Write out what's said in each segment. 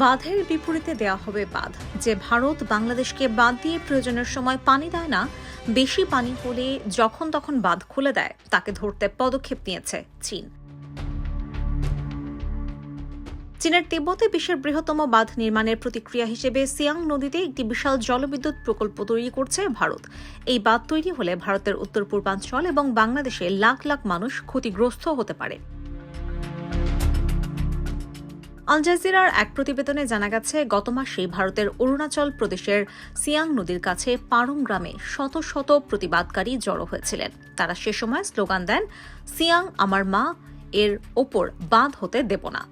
বাঁধের বিপরীতে দেয়া হবে বাঁধ। যে ভারত বাংলাদেশকে বাঁধ দিয়ে প্রয়োজনের সময় পানি দেয় না, বেশি পানি হলে যখন তখন বাঁধ খুলে দেয়, তাকে ধরতে পদক্ষেপ নিয়েছে চীন। চীনের তিব্বতে বিশ্বের বৃহত্তম বাঁধ নির্মাণের প্রতিক্রিয়া হিসেবে সিয়াং নদীতে একটি বিশাল জলবিদ্যুৎ প্রকল্প তৈরি করছে ভারত। এই বাঁধ তৈরি হলে ভারতের উত্তর পূর্বাঞ্চল এবং বাংলাদেশে লাখ লাখ মানুষ ক্ষতিগ্রস্ত হতে পারে। আল জাজিরার এক প্রতিবেদনে জানা গেছে, গত মাসে ভারতের অরুণাচল প্রদেশের সিয়াং নদীর কাছে পারং গ্রামে শত শত প্রতিবাদকারী জড়ো হয়েছিলেন। তারা সে সময় স্লোগান দেন, সিয়াং আমার মা, এর ওপর বাঁধ হতে দেব না।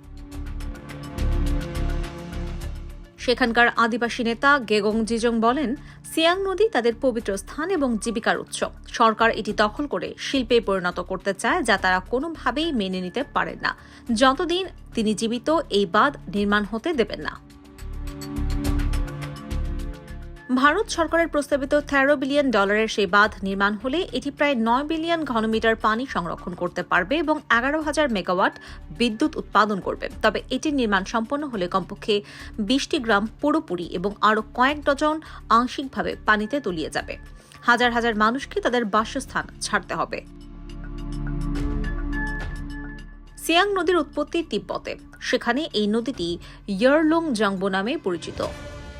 সেখানকার আদিবাসী নেতা গেগং জিজং বলেন, সিয়াং নদী তাদের পবিত্র স্থান এবং জীবিকার উৎস। সরকার এটি দখল করে শিল্পে পরিণত করতে চায়, যা তারা কোনোভাবেই মেনে নিতে পারেন না। যতদিন তিনি জীবিত, এই বাঁধ নির্মাণ হতে দেবেন না। ভারত সরকারের প্রস্তাবিত $13 বিলিয়ন সেই বাঁধ নির্মাণ হলে এটি প্রায় 9 বিলিয়ন ঘনমিটার পানি সংরক্ষণ করতে পারবে এবং 11,000 মেগাওয়াট বিদ্যুৎ উৎপাদন করবে। তবে এটির নির্মাণ সম্পন্ন হলে কমপক্ষে 20টি গ্রাম পুরোপুরি এবং আরও কয়েক ডজন আংশিকভাবে পানিতে তলিয়ে যাবে। হাজার হাজার মানুষকে তাদের বাসস্থান ছাড়তে হবে। সিয়াং নদীর উৎপত্তি তিব্বতে। সেখানে এই নদীটি ইয়ারলুং জাংবো নামে পরিচিত।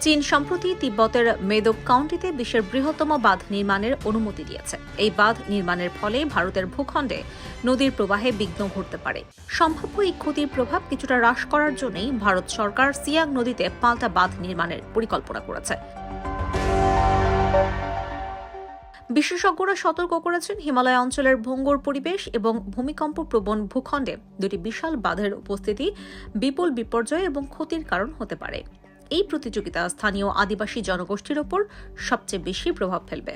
চীন সম্প্রতি তিব্বতের মেদক কাউন্টিতে বিশ্বের বৃহত্তম বাঁধ নির্মাণের অনুমতি দিয়েছে। এই বাঁধ নির্মাণের ফলে ভারতের ভূখণ্ডে নদীর প্রবাহে বিঘ্ন ঘটতে পারে। সম্ভাব্য এই ক্ষতির প্রভাব কিছুটা হ্রাস করার জন্যই ভারত সরকার সিয়াং নদীতে পাল্টা বাঁধ নির্মাণের পরিকল্পনা করেছে। বিশেষজ্ঞরা সতর্ক করেছেন, হিমালয় অঞ্চলের ভঙ্গুর পরিবেশ এবং ভূমিকম্প প্রবণ ভূখণ্ডে দুটি বিশাল বাঁধের উপস্থিতি বিপুল বিপর্যয় এবং ক্ষতির কারণ হতে পারে। এই প্রতিযোগিতা স্থানীয় আদিবাসী জনগোষ্ঠীর ওপর সবচেয়ে বেশি প্রভাব ফেলবে।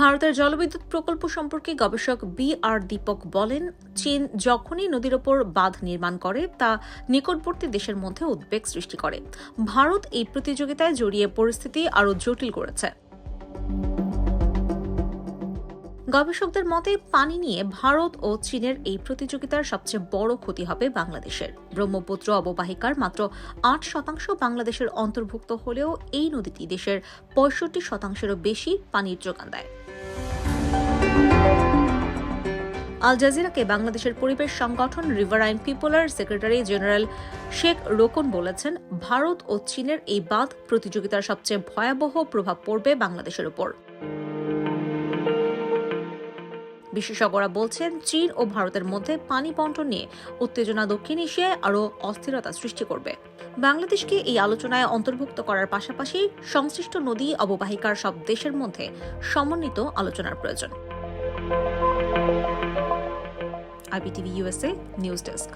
ভারতের জলবিদ্যুৎ প্রকল্প সম্পর্কে গবেষক BR দীপক বলেন, চীন যখনই নদীর ওপর বাঁধ নির্মাণ করে, তা নিকটবর্তী দেশের মধ্যে উদ্বেগ সৃষ্টি করে। ভারত এই প্রতিযোগিতায় জড়িয়ে পরিস্থিতি আরও জটিল করেছে। গবেষকদের মতে, পানি নিয়ে ভারত ও চীনের এই প্রতিযোগিতার সবচেয়ে বড় ক্ষতি হবে বাংলাদেশের। ব্রহ্মপুত্র অববাহিকার মাত্র 8% বাংলাদেশের অন্তর্ভুক্ত হলেও এই নদীটি দেশের 65%-এরও বেশি পানির যোগান দেয়। আল জাজিরাকে বাংলাদেশের পরিবেশ সংগঠন রিভারাইন পিপলার সেক্রেটারি জেনারেল শেখ রোকন বলেছেন, ভারত ও চীনের এই বাঁধ প্রতিযোগিতার সবচেয়ে ভয়াবহ প্রভাব পড়বে বাংলাদেশের উপর। বিশেষজ্ঞরা বলছেন, চীন ও ভারতের মধ্যে পানি বণ্টন নিয়ে উত্তেজনা দক্ষিণ এশিয়ায় আরও অস্থিরতা সৃষ্টি করবে। বাংলাদেশকে এই আলোচনায় অন্তর্ভুক্ত করার পাশাপাশি সংশ্লিষ্ট নদী অববাহিকার সব দেশের মধ্যে সমন্বিত আলোচনার প্রয়োজন। IPTV USA news desk.